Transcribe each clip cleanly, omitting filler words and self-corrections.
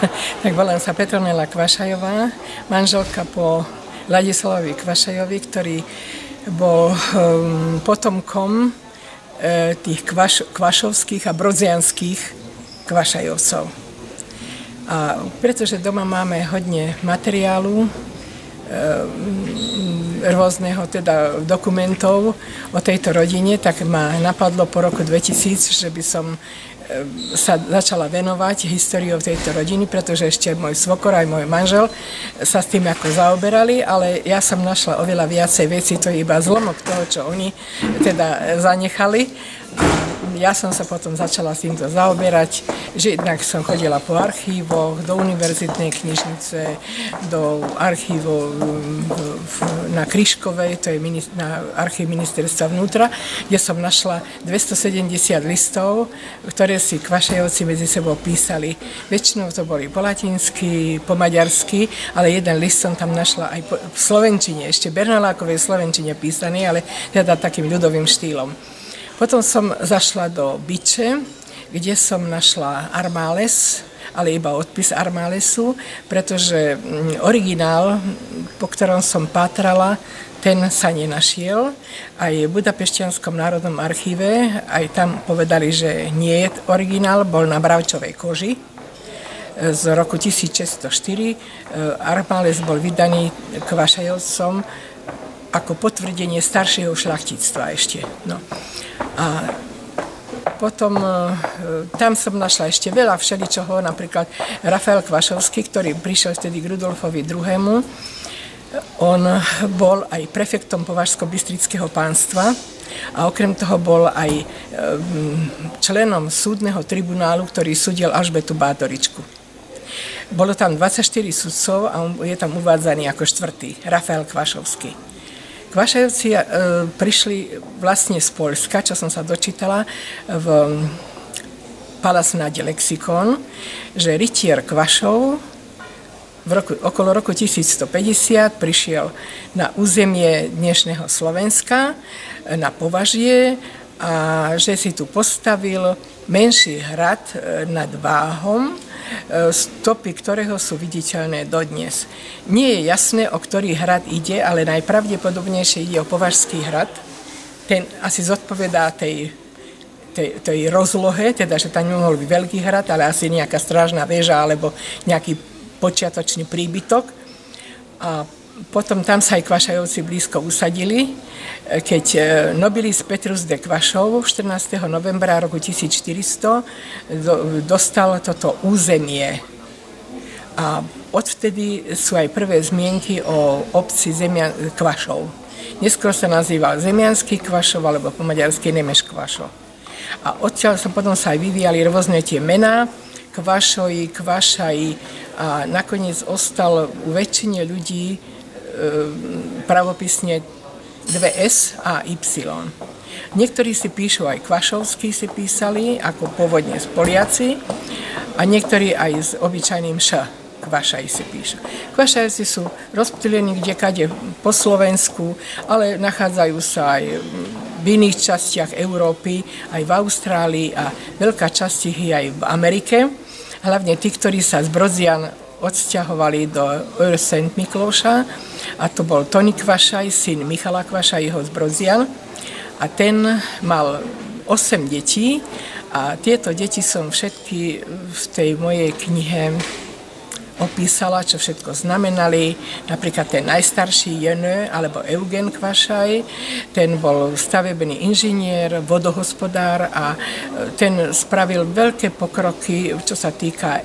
Tak volám sa Petronela Kvašajová, manželka po Ladislavovi Kvašajovi, ktorý bol potomkom tých kvašovských a brodzianských Kvašajovcov. A pretože doma máme hodne materiálu, rôzneho teda dokumentov o tejto rodine, tak ma napadlo po roku 2000, že by som sa začala venovať históriou tejto rodiny, pretože ešte môj svokor aj môj manžel sa s tým ako zaoberali, ale ja som našla oveľa viacej vecí, to je iba zlomok toho, čo oni teda zanechali. Ja som sa potom začala s týmto zaoberať, že jednak som chodila po archívoch, do univerzitnej knižnice, do archívov na Kryškovej, to je na archív ministerstva vnútra, kde som našla 270 listov, ktoré si Kvašajovci medzi sebou písali. Väčšinou to boli po latinsky, po maďarsky, ale jeden list som tam našla aj v slovenčine, ešte Bernalákovej slovenčine písaný, ale teda takým ľudovým štýlom. Potom som zašla do Byče, kde som našla Armáles, ale iba odpis Armálesu, pretože originál, po ktorom som pátrala, ten sa nenašiel. Aj v Budapešťanskom národnom archíve, aj tam povedali, že nie je originál, bol na bravčovej koži. Z roku 1604 Armáles bol vydaný Kvašajovcom ako potvrdenie staršieho šľachtictva ešte. No. A potom tam som našla ešte veľa všeličoho, napríklad Rafael Kvašovský, ktorý prišiel vtedy k Rudolfovi II. On bol aj prefektom Považsko-Bystrického pánstva a okrem toho bol aj členom súdneho tribunálu, ktorý súdil Alžbetu Bátoričku. Bolo tam 24 sudcov a on je tam uvádzaný ako štvrtý, Rafael Kvašovský. Kvašajovci prišli vlastne z Poľska, čo som sa dočítala v Palasnáde lexikon, že rytier Kvašov okolo roku 1150 prišiel na územie dnešného Slovenska, na Považie, a že si tu postavil menší hrad nad Váhom, stopy ktorého sú viditeľné dodnes. Nie je jasné, o ktorý hrad ide, ale najpravdepodobnejšie ide o Považský hrad. Ten asi zodpovedá tej rozlohe, teda že tam nemohol byť veľký hrad, ale asi nejaká strážna väža alebo nejaký počiatočný príbytok. A potom tam sa aj Kvašajovci blízko usadili, keď nobilis Petrus de Kvašov 14. novembra roku 1400 dostal toto územie. A odvtedy sú aj prvé zmienky o obci Kvašov. Neskôr sa nazýval Zemianský Kvašov alebo po maďarsky Nemeš Kvašov. A odtiaľ potom sa aj vyvíjali rôzne tie mená, Kvašoji, Kvašaji, a nakoniec ostal u väčšine ľudí pravopisne dve S a Y. Niektorí si píšu aj Kvašovský si písali, ako pôvodne z Poliaci, a niektorí aj s obyčajným Š. Kvašaj si píšu. Kvašajovci sú rozptýlení kdekade po Slovensku, ale nachádzajú sa aj v iných častiach Európy, aj v Austrálii a veľká časť ich je aj v Amerike. Hlavne tí, ktorí sa z Brodzian odsťahovali do St. Miklóša, a to bol Tony Kvašaj, syn Michala Kvašajho z Brodzian, a ten mal 8 detí a tieto deti som všetky v tej mojej knihe opísala, čo všetko znamenali. Napríklad ten najstarší Jönö, alebo Eugen Kvašaj, ten bol stavebný inžinier, vodohospodár a ten spravil veľké pokroky, čo sa týka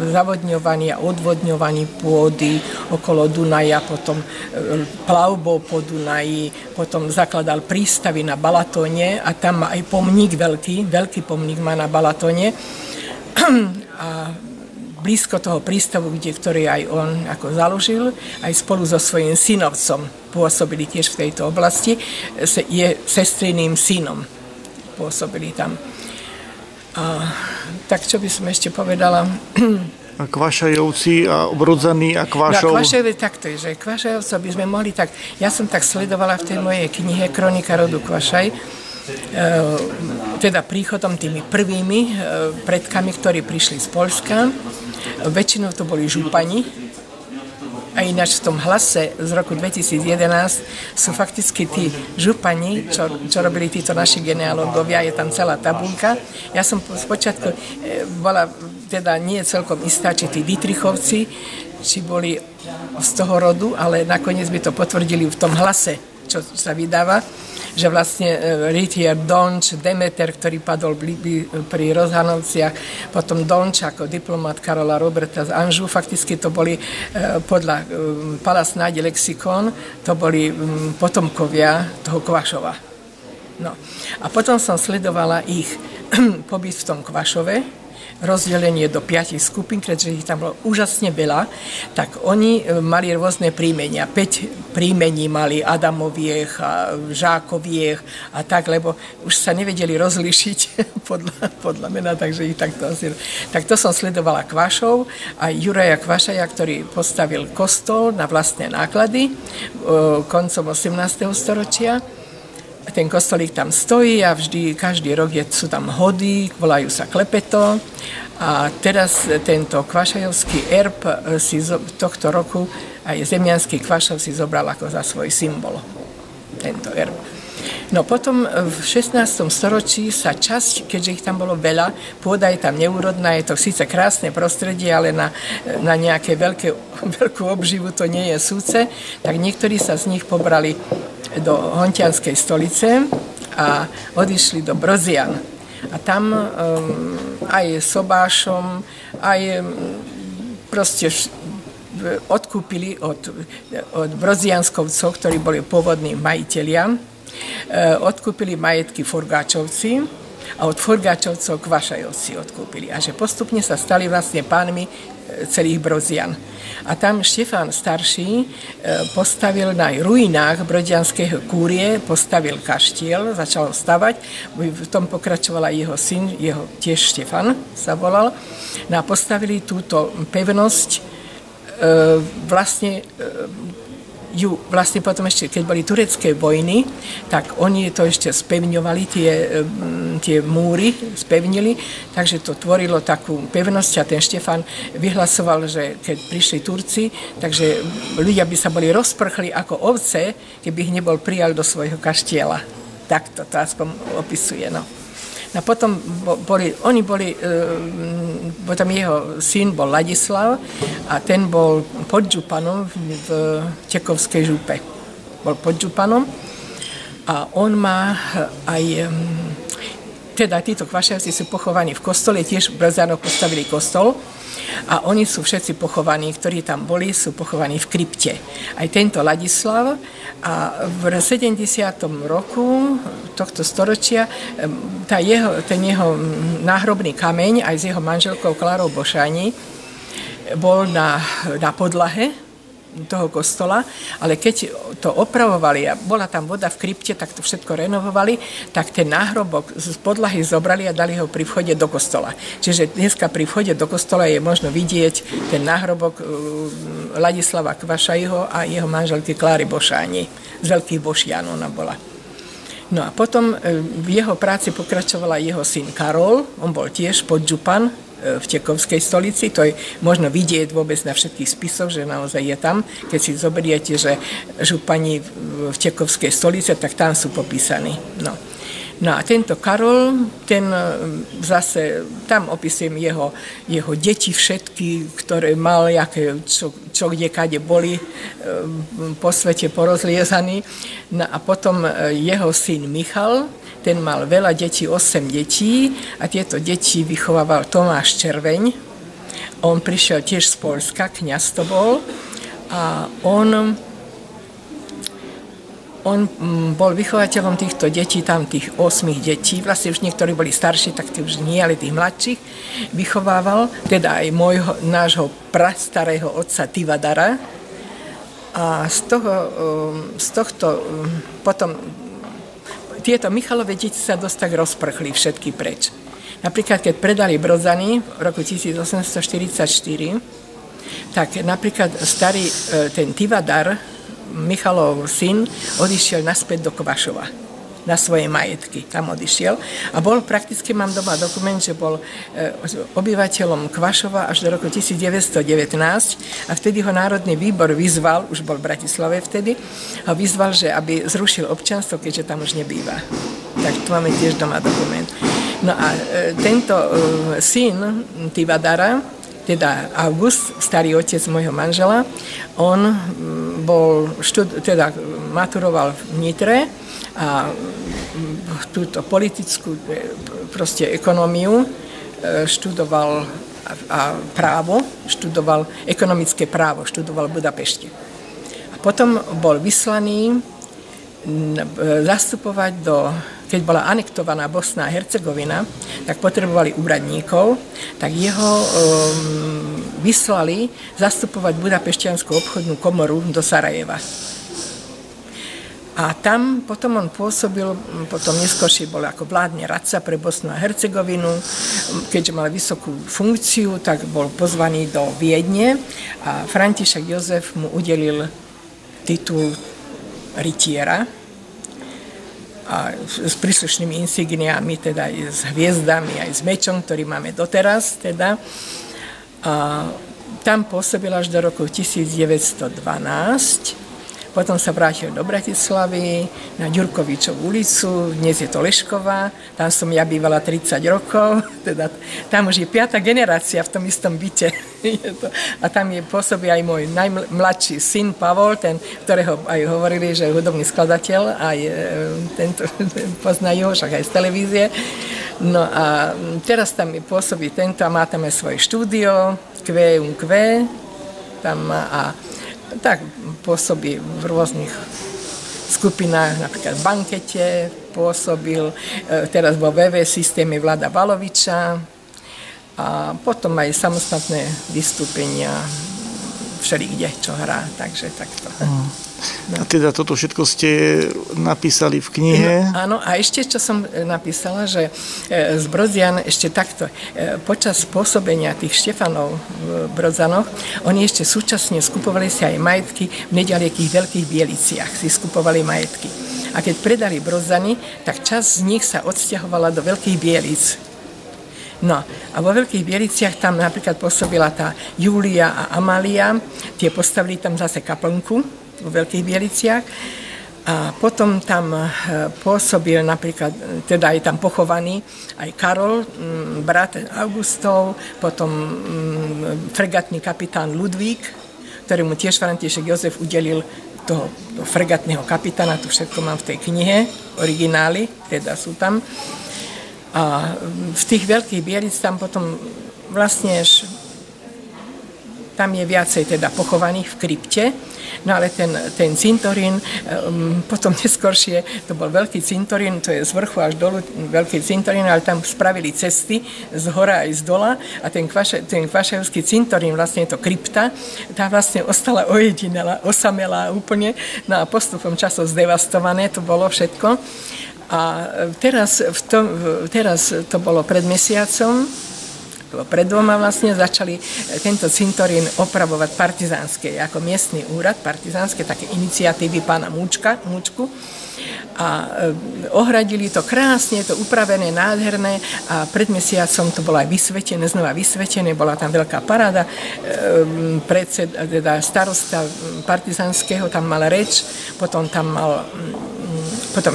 zavodňovania, odvodňovaní pôdy okolo Dunaja, potom plavbou po Dunaji, potom zakladal prístavy na Balatóne a tam má aj pomník veľký pomník má na Balatóne. A blízko toho prístavu, ktorý aj on ako založil, aj spolu so svojím synovcom pôsobili tiež v tejto oblasti, je sestriným synom pôsobili tam. Tak čo by som ešte povedala? A Kvašajovci a Obrodzaní a Kvašov? No, Kvašajovci takto je, že Kvašajovcov by sme mohli tak, ja som tak sledovala v tej mojej knihe Kronika rodu Kvašaj, teda príchodom tými prvými predkami, ktorí prišli z Poľska. Väčšinou to boli župani. A ináč v tom hlase z roku 2011 sú fakticky tí župani, čo robili títo naši genealógovia, je tam celá tabuľka. Ja som spočiatku bola teda nie celkom istá, či tí Dietrichovci, či boli z toho rodu, ale nakoniec by to potvrdili v tom hlase, čo sa vydáva, že vlastne Rytier Donč, Demeter, ktorý padol pri Rozhanovciach, potom Donč ako diplomat Karola Roberta z Anžu, fakticky to boli podľa Palas Náde lexikon, to boli potomkovia toho Kvašova. No. A potom som sledovala ich pobyt v tom Kvašove, rozdelenie do 5 skupín, keďže ich tam bolo úžasne veľa, tak oni mali rôzne príjmenia. 5 príjmení mali Adamoviech a Žákoviech a tak, lebo už sa nevedeli rozlíšiť podľa mena, takže ich takto asi... Tak to som sledovala Kvašov a Juraja Kvašaja, ktorý postavil kostol na vlastné náklady koncom 18. storočia. Ten kostolík tam stojí a každý rok sú tam hody, volajú sa klepeto. A teraz tento kvašajovský erb si tohto roku aj zemianský Kvašov si zobral ako za svoj symbol. Tento erb. No potom v 16. storočí sa časť, keďže ich tam bolo veľa, pôda je tam neúrodná, je to síce krásne prostredie, ale na nejaké veľkú obživu to nie je súce, tak niektorí sa z nich pobrali do Hontianskej stolice a odišli do Brozian. A tam aj sobášom, aj proste odkúpili od Brozianskovcov, ktorí boli pôvodní majitelia, odkúpili majetky Forgáčovci a od Forgáčovcov Kvašajovci odkúpili. A že postupne sa stali vlastne pánmi celých Brozian. A tam Štefán starší postavil na ruinách brodianskej kúrie, postavil kaštiel, začal stavať, v tom pokračovala jeho syn, jeho tiež Štefan sa volal, no a postavili túto pevnosť vlastne potom ešte, keď boli turecké vojny, tak oni to ešte spevňovali, tie múry spevnili, takže to tvorilo takú pevnosť a ten Štefan vyhlasoval, že keď prišli Turci, takže ľudia by sa boli rozprchli ako ovce, keby ich nebol prijal do svojho kaštieľa. Takto to aspoň opisuje, no. A potom potom jeho syn bol Ladislav a ten bol podžupanom v Tekovskej župe. Bol podžupanom a on má aj... Teda títo Kvašajovci sú pochovaní v kostole, tiež v Brozianoch postavili kostol a oni sú všetci pochovaní, ktorí tam boli, sú pochovaní v krypte. Aj tento Ladislav a v 70. roku tohto storočia ten jeho náhrobný kameň aj s jeho manželkou Klárou Bošáni bol na podlahe toho kostola, ale keď to opravovali a bola tam voda v krypte, tak to všetko renovovali, tak ten náhrobok z podlahy zobrali a dali ho pri vchode do kostola. Čiže dneska pri vchode do kostola je možno vidieť ten náhrobok Ladislava Kvašajho a jeho manželky Kláry Bošáni. Z Veľkých Bošian ona bola. No a potom v jeho práci pokračovala jeho syn Karol, on bol tiež podžupan v Tekovskej stolici, to je možno vidieť vôbec na všetkých spisoch, že naozaj je tam. Keď si zoberiete, že župani v Tekovskej stolici, tak tam sú popísaní. No a tento Karol, ten zase, tam opisujem jeho deti všetky, ktoré mal, čo kde kade boli po svete porozliezaní. No a potom jeho syn Michal, ten mal veľa detí, 8 detí a tieto deti vychovával Tomáš Červeň. On prišiel tiež z Poľska, kňaz to bol a on bol vychovateľom týchto detí, tam tých 8 detí, vlastne už niektorí boli starší, tak tí už nie, ale tých mladších vychovával, teda aj nášho prastarého otca Tivadara a z tohto potom tieto Michalove deti sa dosť tak rozprchli všetky preč. Napríklad, keď predali Brodzany v roku 1844, tak napríklad starý ten Tivadar, Michalov syn, odišiel naspäť do Kvašova. na svoje majetky. Tam odišiel. A bol prakticky, mám doma dokument, že bol obyvateľom Kvašova až do roku 1919 a vtedy ho Národný výbor vyzval, už bol v Bratislave vtedy, ho vyzval, že aby zrušil občianstvo, keďže tam už nebýva. Tak tu máme tiež doma dokument. No a tento syn Tivadara, teda August, starý otec môjho manžela, on bol maturoval v Nitre a túto politickú proste ekonómiu študoval a právo, študoval ekonomické právo, študoval v Budapešti. A potom bol vyslaný zastupovať keď bola anektovaná Bosna a Hercegovina, tak potrebovali úradníkov, tak jeho vyslali zastupovať Budapešťanskú obchodnú komoru do Sarajeva. A tam potom on pôsobil, potom neskôršie bol ako vládny radca pre Bosnu a Hercegovinu, keďže mal vysokú funkciu, tak bol pozvaný do Viedne a František Jozef mu udelil titul rytiera a s príslušnými insigniami, teda aj s hviezdami, aj s mečom, ktorý máme doteraz. Teda. A tam pôsobil až do roku 1912. Potom sa vrátil do Bratislavy na Ďurkovičovú ulicu, dnes je to Lešková, tam som ja bývala 30 rokov, teda tam už je 5. generácia v tom istom byte. A tam pôsobí aj môj najmladší syn Pavol, ten, ktorého aj hovorili, že je hudobný skladateľ, aj tento poznajú, však aj z televízie. No a teraz tam pôsobí tento a má tam aj svoje štúdio, QUQ, tam a tak pôsobí v rôznych skupinách, napríklad v Bankete pôsobil, teraz vo VV systéme Vlada Valoviča a potom aj samostatné vystúpenia všelikde, čo hrá, takže takto. No. A teda toto všetko ste napísali v knihe? No, áno, a ešte, čo som napísala, že z Brodzian ešte takto, počas pôsobenia tých Štefanov v Brodzanoch, oni ešte súčasne skupovali si aj majetky v nedalekých Veľkých Bieliciach, si skupovali majetky. A keď predali Brodzany, tak časť z nich sa odsťahovala do Veľkých Bielic. No, a vo Veľkých Bieliciach tam napríklad pôsobila tá Júlia a Amália, tie postavili tam zase kaplnku vo Veľkých Bieliciach a potom tam pôsobil napríklad, teda je tam pochovaný aj Karol, brat Augustov, potom fregatný kapitán Ludvík, ktorému tiež František Jozef udelil toho fregatného kapitána, to všetko mám v tej knihe, originály, teda sú tam. A v tých Veľkých Bielic tam potom vlastne tam je viacej teda pochovaných v krypte, no ale ten cintorín, potom neskôršie, to bol veľký cintorín, to je z vrchu až dolu veľký cintorín, ale tam spravili cesty z hora aj z dola a ten kvaševský cintorín, vlastne je to krypta, tá vlastne ostala ojedinelá, osamelá úplne, no a postupom časov zdevastované, to bolo všetko. A teraz to bolo pred mesiacom, pred 2 vlastne začali tento cintorín opravovať partizánske, ako miestny úrad, partizánske, také iniciatívy pána Múčku. A ohradili to krásne, je to upravené, nádherné a pred mesiacom to bolo aj vysvetené, znova vysvetené, bola tam veľká paráda, teda starosta partizánskeho tam mal reč, potom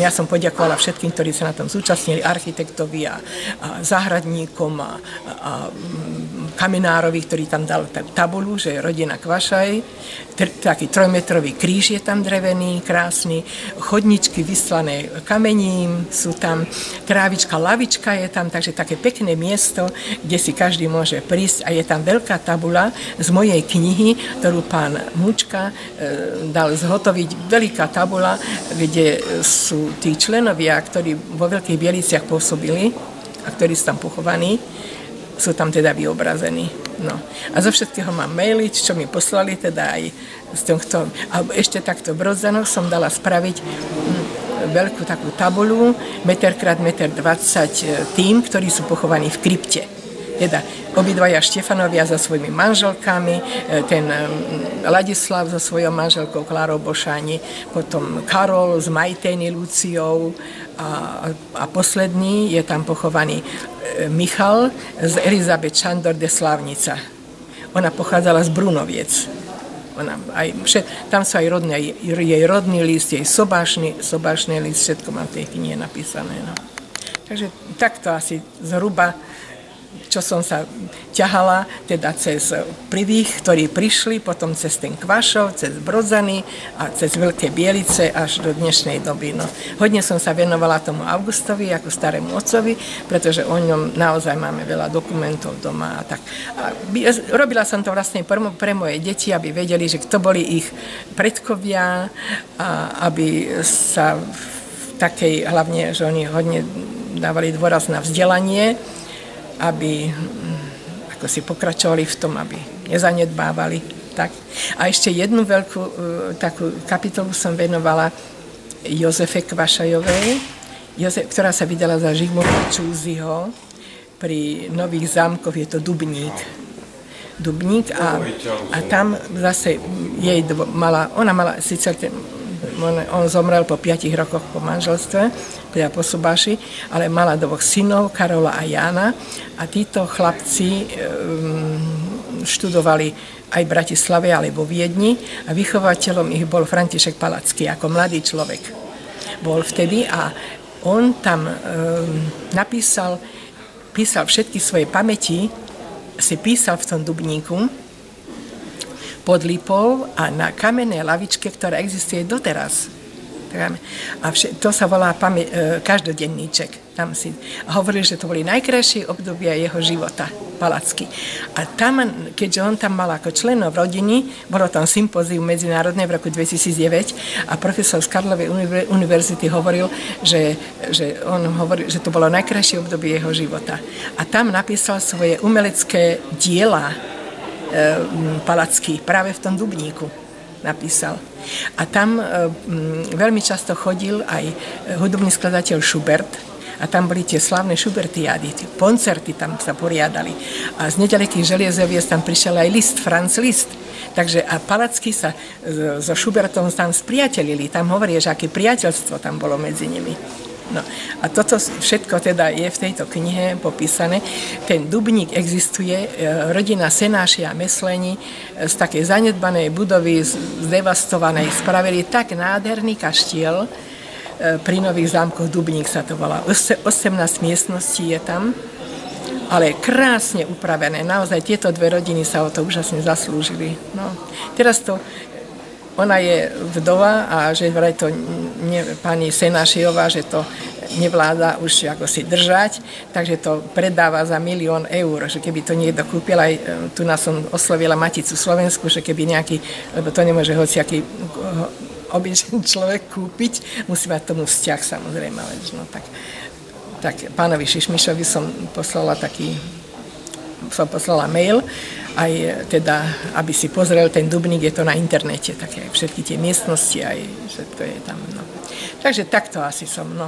ja som poďakovala všetkým, ktorí sa na tom zúčastnili, architektovi a záhradníkom a kamenárovi, ktorý tam dal tabulu, že je rodina Kvašaj. Taký 3-metrový kríž je tam drevený, krásny, chodničky vyslané kamením, sú tam trávička, lavička je tam, takže také pekné miesto, kde si každý môže prísť a je tam veľká tabula z mojej knihy, ktorú pán Múčka dal zhotoviť, veľká tabula, kde sú tí členovia, ktorí vo Veľkých Bieliciach pôsobili a ktorí sú tam pochovaní, sú tam teda vyobrazení. No. A zo všetkého mám maily, čo mi poslali, teda aj z tohto. A ešte takto v Brodzanoch som dala spraviť veľkú takú tabuľu, 1 x 1,20 m tým, ktorí sú pochovaní v krypte. teda obidvaja Štefanovia so svojimi manželkami, ten Ladislav so svojou manželkou Klárou Bošáni, potom Karol s Majtény Luciou a posledný je tam pochovaný Michal z Elizabeth Šandor de Slavnica. Ona pochádzala z Brunoviec. Tam sú aj jej rodný list, jej sobášny list, všetko mám v tej knihe napísané. No. Takže takto asi zhruba, čo som sa ťahala, teda cez prvých, ktorí prišli, potom cez ten Kvašov, cez Brodzany a cez Veľké Bielice až do dnešnej doby. No. Hodne som sa venovala tomu Augustovi ako starému otcovi, pretože o ňom naozaj máme veľa dokumentov doma. A tak. Robila som to vlastne pre moje deti, aby vedeli, že kto boli ich predkovia a aby sa v takej, hlavne, že oni hodne dávali dôraz na vzdelanie, aby ako si pokračovali v tom, aby nezanedbávali. Tak. A ešte jednu veľkú takú kapitolu som venovala Jozefe Kvašajovej, ktorá sa vydala za Žigmunda Čúziho pri Nových zámkoch, je to Dubník a tam zase ona mala síce on zomrel po 5 rokoch po manželstve, teda po Subáši, ale mala 2 synov, Karola a Jána, a títo chlapci študovali aj v Bratislave, ale vo Viedni, a vychovateľom ich bol František Palacký, ako mladý človek bol vtedy, a on tam písal všetky svoje pamäti, si písal v tom Dubníku pod lipou a na kamennej lavičke, ktorá existuje doteraz. A to sa volá každodenníček. Tam si hovorili, že to boli najkrajšie obdobia jeho života, Palacký. A tam, keďže on tam mal ako členov rodiny, bolo tam sympózium medzinárodné v roku 2009 a profesor z Karlovej univerzity hovoril, že to bolo najkrajšie obdobie jeho života. A tam napísal svoje umelecké diela Palacký, práve v tom Dubníku napísal. A tam veľmi často chodil aj hudobný skladateľ Schubert a tam boli tie slávne Schubertiády, tie koncerty tam sa poriadali. A z nedalekých Želiezoviec tam prišiel aj Franz Liszt. Takže a Palacký sa so Schubertom tam spriatelili. Tam hovorí, že aké priateľstvo tam bolo medzi nimi. No, a toto všetko teda je v tejto knihe popísané. Ten Dubník existuje, rodina Senáši a Mesleni z takej zanedbanej budovy, zdevastovanej, spravili tak nádherný kaštiel pri Nových zámkoch, Dubník sa to volá. 18 miestností je tam, ale krásne upravené. Naozaj tieto 2 rodiny sa o to úžasne zaslúžili. No, teraz ona je vdova a že vraj to pani Senášiová, že to nevláda už ako si držať, takže to predáva za 1 000 000 eur, že keby to niekto kúpil, aj tu nás som oslovila Maticu Slovensku, že keby nejaký, lebo to nemôže hociaký obyčajný človek kúpiť, musí mať tomu vzťah samozrejme, no tak pánovi Šišmišovi som poslala mail, aj teda, aby si pozrel ten Dubník, je to na internete, také všetky tie miestnosti, aj všetko je tam. No. Takže takto asi som, no.